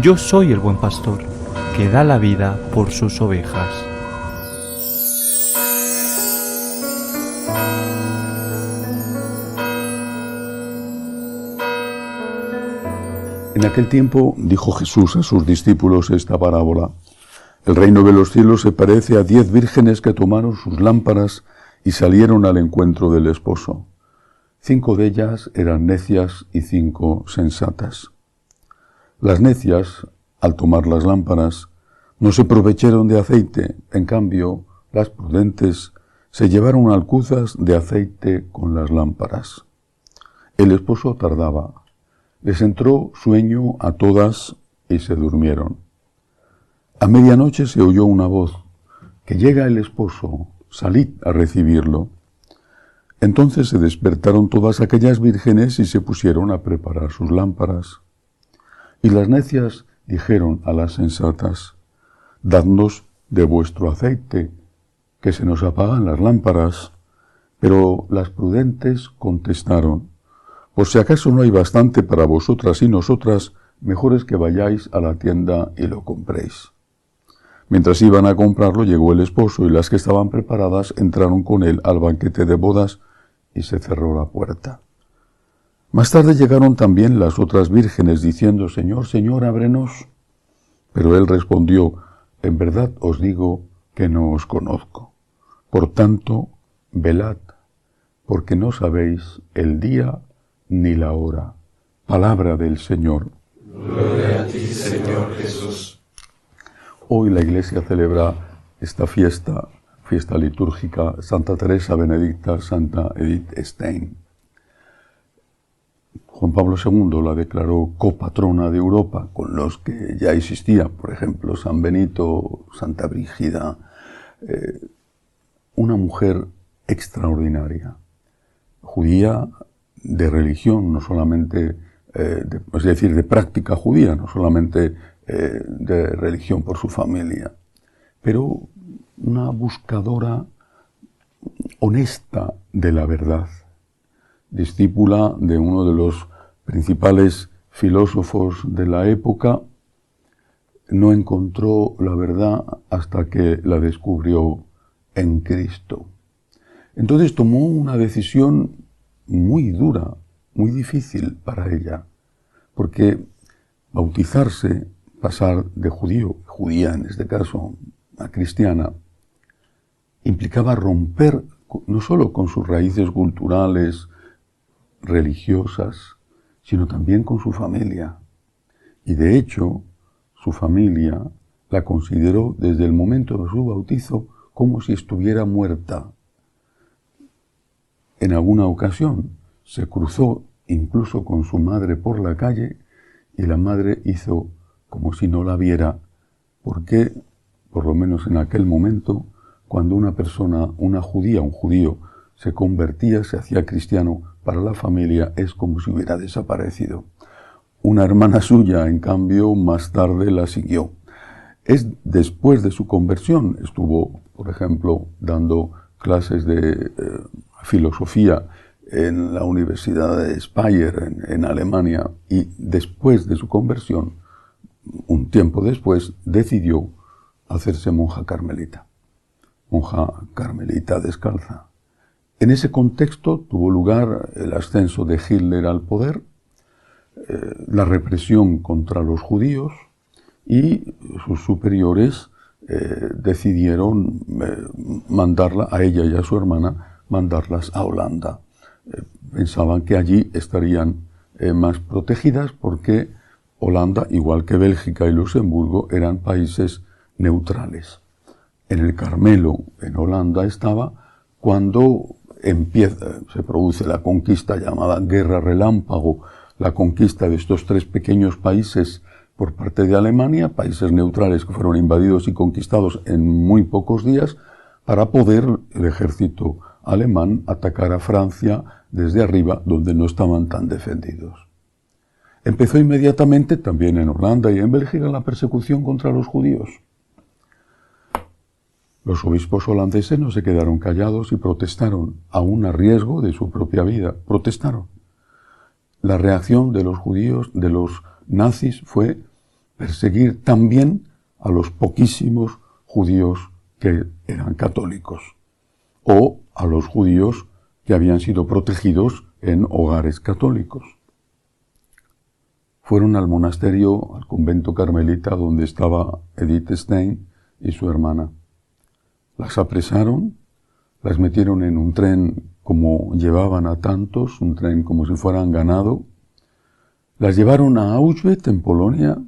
Yo soy el buen pastor, que da la vida por sus ovejas. En aquel tiempo dijo Jesús a sus discípulos esta parábola: el reino de los cielos se parece a 10 vírgenes que tomaron sus lámparas y salieron al encuentro del esposo. 5 de ellas eran necias y 5 sensatas. Las necias, al tomar las lámparas, no se aprovecharon de aceite, en cambio, las prudentes se llevaron alcuzas de aceite con las lámparas. El esposo tardaba. Les entró sueño a todas y se durmieron. A medianoche se oyó una voz: que llega el esposo, salid a recibirlo. Entonces se despertaron todas aquellas vírgenes y se pusieron a preparar sus lámparas. Y las necias dijeron a las sensatas: dadnos de vuestro aceite, que se nos apagan las lámparas. Pero las prudentes contestaron: por si acaso no hay bastante para vosotras y nosotras, mejor es que vayáis a la tienda y lo compréis. Mientras iban a comprarlo, llegó el esposo, y las que estaban preparadas entraron con él al banquete de bodas, y se cerró la puerta. Más tarde llegaron también las otras vírgenes, diciendo: Señor, Señor, ábrenos. Pero él respondió: en verdad os digo que no os conozco. Por tanto, velad, porque no sabéis el día ni la hora. Palabra del Señor. Gloria a ti, Señor Jesús. Hoy la Iglesia celebra esta fiesta litúrgica, Santa Teresa Benedicta, Santa Edith Stein. Juan Pablo II la declaró copatrona de Europa, con los que ya existía, por ejemplo, San Benito, Santa Brígida, una mujer extraordinaria, judía de religión, no solamente, es decir, de práctica judía, no solamente de religión por su familia, pero una buscadora honesta de la verdad, discípula de uno de los principales filósofos de la época. No encontró la verdad hasta que la descubrió en Cristo. Entonces tomó una decisión muy dura, muy difícil para ella, porque bautizarse, pasar de judía en este caso, a cristiana, implicaba romper no solo con sus raíces culturales, religiosas, sino también con su familia. Y de hecho, su familia la consideró desde el momento de su bautizo como si estuviera muerta. En alguna ocasión se cruzó incluso con su madre por la calle y la madre hizo como si no la viera, porque, por lo menos en aquel momento, cuando una persona, una judía, un judío, se convertía, se hacía cristiano, para la familia es como si hubiera desaparecido. Una hermana suya, en cambio, más tarde la siguió. Es después de su conversión, estuvo, por ejemplo, dando clases de filosofía en la Universidad de Speyer, en Alemania, y después de su conversión, un tiempo después, decidió hacerse monja carmelita descalza. En ese contexto tuvo lugar el ascenso de Hitler al poder, la represión contra los judíos, y sus superiores decidieron mandarla a ella y a su hermana, mandarlas a Holanda. Pensaban que allí estarían más protegidas porque Holanda, igual que Bélgica y Luxemburgo, eran países neutrales. En el Carmelo, en Holanda, estaba cuando se produce la conquista llamada Guerra Relámpago, la conquista de estos 3 pequeños países por parte de Alemania, países neutrales que fueron invadidos y conquistados en muy pocos días, para poder el ejército alemán atacar a Francia desde arriba, donde no estaban tan defendidos. Empezó inmediatamente, también en Holanda y en Bélgica, la persecución contra los judíos. Los obispos holandeses no se quedaron callados y protestaron, aún a riesgo de su propia vida. Protestaron. La reacción de los judíos, de los nazis, fue perseguir también a los poquísimos judíos que eran católicos o a los judíos que habían sido protegidos en hogares católicos. Fueron al monasterio, al convento carmelita, donde estaba Edith Stein y su hermana. Las apresaron, las metieron en un tren como llevaban a tantos, un tren como si fueran ganado. Las llevaron a Auschwitz, en Polonia.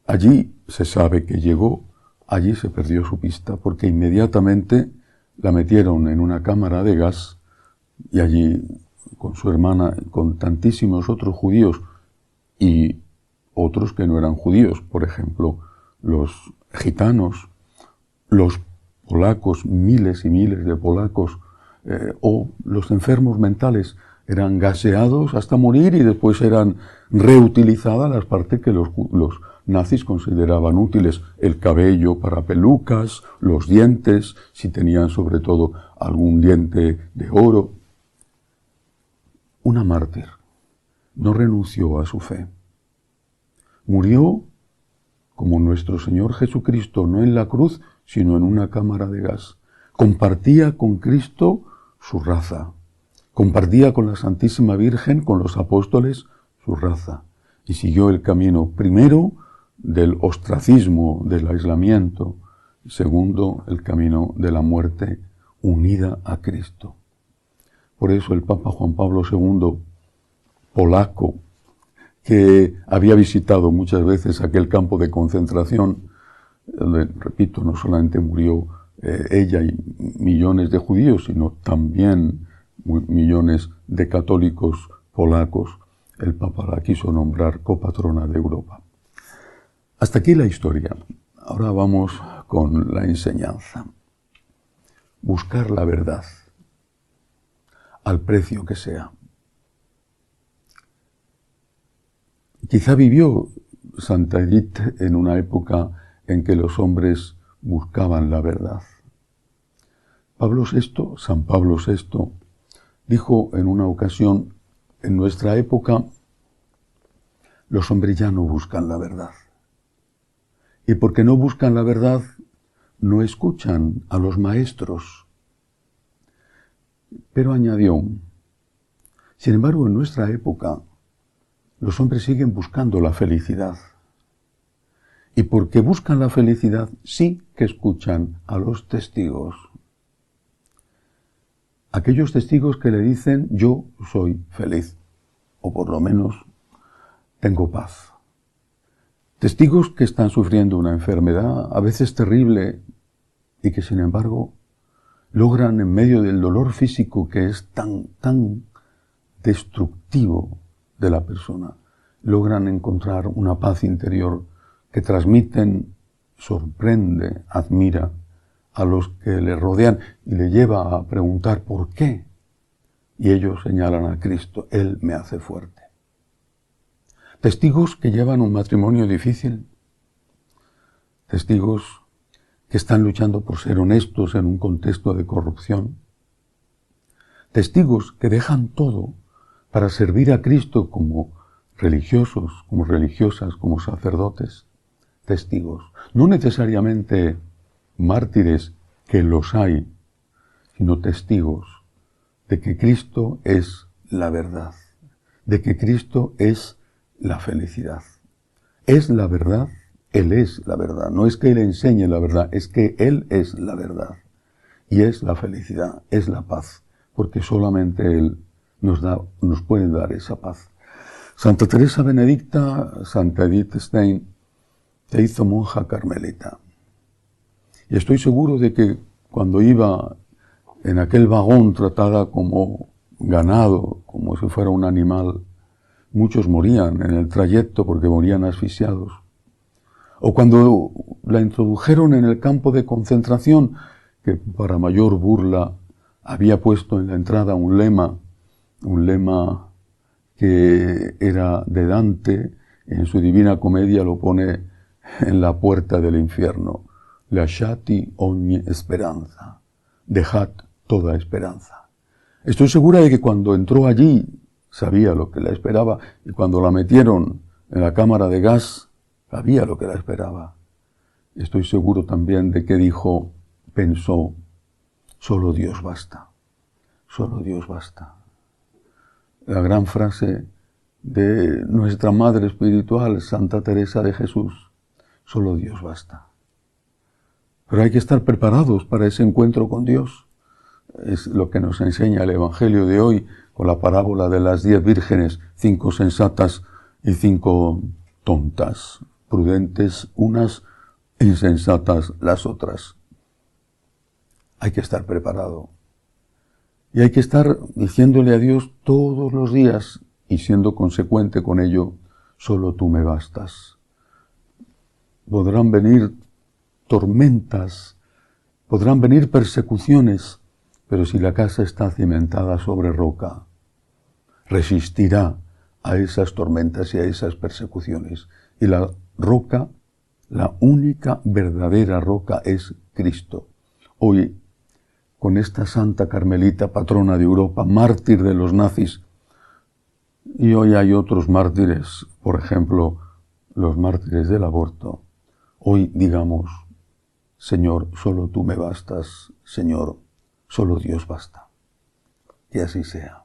Allí se sabe que llegó, allí se perdió su pista, porque inmediatamente la metieron en una cámara de gas y allí, con su hermana, con tantísimos otros judíos y otros que no eran judíos, por ejemplo, los gitanos, los polacos, miles y miles de polacos, o los enfermos mentales, eran gaseados hasta morir y después eran reutilizadas las partes que los nazis consideraban útiles, el cabello para pelucas, los dientes, si tenían sobre todo algún diente de oro. Una mártir no renunció a su fe. Murió como nuestro Señor Jesucristo, no en la cruz, sino en una cámara de gas. Compartía con Cristo su raza. Compartía con la Santísima Virgen, con los apóstoles, su raza. Y siguió el camino, primero, del ostracismo, del aislamiento, y segundo, el camino de la muerte unida a Cristo. Por eso el Papa Juan Pablo II, polaco, que había visitado muchas veces aquel campo de concentración, donde, repito, no solamente murió ella y millones de judíos, sino también millones de católicos polacos, el Papa la quiso nombrar copatrona de Europa. Hasta aquí la historia. Ahora vamos con la enseñanza. Buscar la verdad, al precio que sea. Quizá vivió Santa Edith en una época en que los hombres buscaban la verdad. San Pablo VI, dijo en una ocasión: en nuestra época los hombres ya no buscan la verdad. Y porque no buscan la verdad, no escuchan a los maestros. Pero añadió: sin embargo, en nuestra época los hombres siguen buscando la felicidad. Y porque buscan la felicidad, sí que escuchan a los testigos. Aquellos testigos que le dicen: yo soy feliz, o por lo menos tengo paz. Testigos que están sufriendo una enfermedad, a veces terrible, y que sin embargo logran, en medio del dolor físico que es tan destructivo de la persona, logran encontrar una paz interior que transmiten, sorprende, admira a los que le rodean y le lleva a preguntar ¿por qué? Y ellos señalan a Cristo: Él me hace fuerte. Testigos que llevan un matrimonio difícil, testigos que están luchando por ser honestos en un contexto de corrupción, testigos que dejan todo para servir a Cristo como religiosos, como religiosas, como sacerdotes. Testigos, no necesariamente mártires, que los hay, sino testigos de que Cristo es la verdad, de que Cristo es la felicidad. Es la verdad, Él es la verdad. No es que Él enseñe la verdad, es que Él es la verdad. Y es la felicidad, es la paz, porque solamente Él nos puede dar esa paz. Santa Teresa Benedicta, Santa Edith Stein, se hizo monja carmelita. Y estoy seguro de que cuando iba en aquel vagón tratada como ganado, como si fuera un animal, muchos morían en el trayecto porque morían asfixiados. O cuando la introdujeron en el campo de concentración, que para mayor burla había puesto en la entrada un lema que era de Dante, en su Divina Comedia lo pone en la puerta del infierno: lasciati ogni speranza, dejad toda esperanza. Estoy segura de que cuando entró allí sabía lo que la esperaba, y cuando la metieron en la cámara de gas sabía lo que la esperaba. Estoy seguro también de que pensó, solo Dios basta, solo Dios basta. La gran frase de nuestra Madre Espiritual, Santa Teresa de Jesús, solo Dios basta. Pero hay que estar preparados para ese encuentro con Dios. Es lo que nos enseña el Evangelio de hoy con la parábola de las 10 vírgenes, 5 sensatas y 5 tontas, prudentes unas, insensatas las otras. Hay que estar preparado. Y hay que estar diciéndole a Dios todos los días y siendo consecuente con ello, solo tú me bastas. Podrán venir tormentas, podrán venir persecuciones, pero si la casa está cimentada sobre roca, resistirá a esas tormentas y a esas persecuciones. Y la roca, la única verdadera roca es Cristo. Hoy, con esta Santa Carmelita, patrona de Europa, mártir de los nazis, y hoy hay otros mártires, por ejemplo, los mártires del aborto. Hoy digamos, Señor, solo tú me bastas, Señor, solo Dios basta. Que así sea.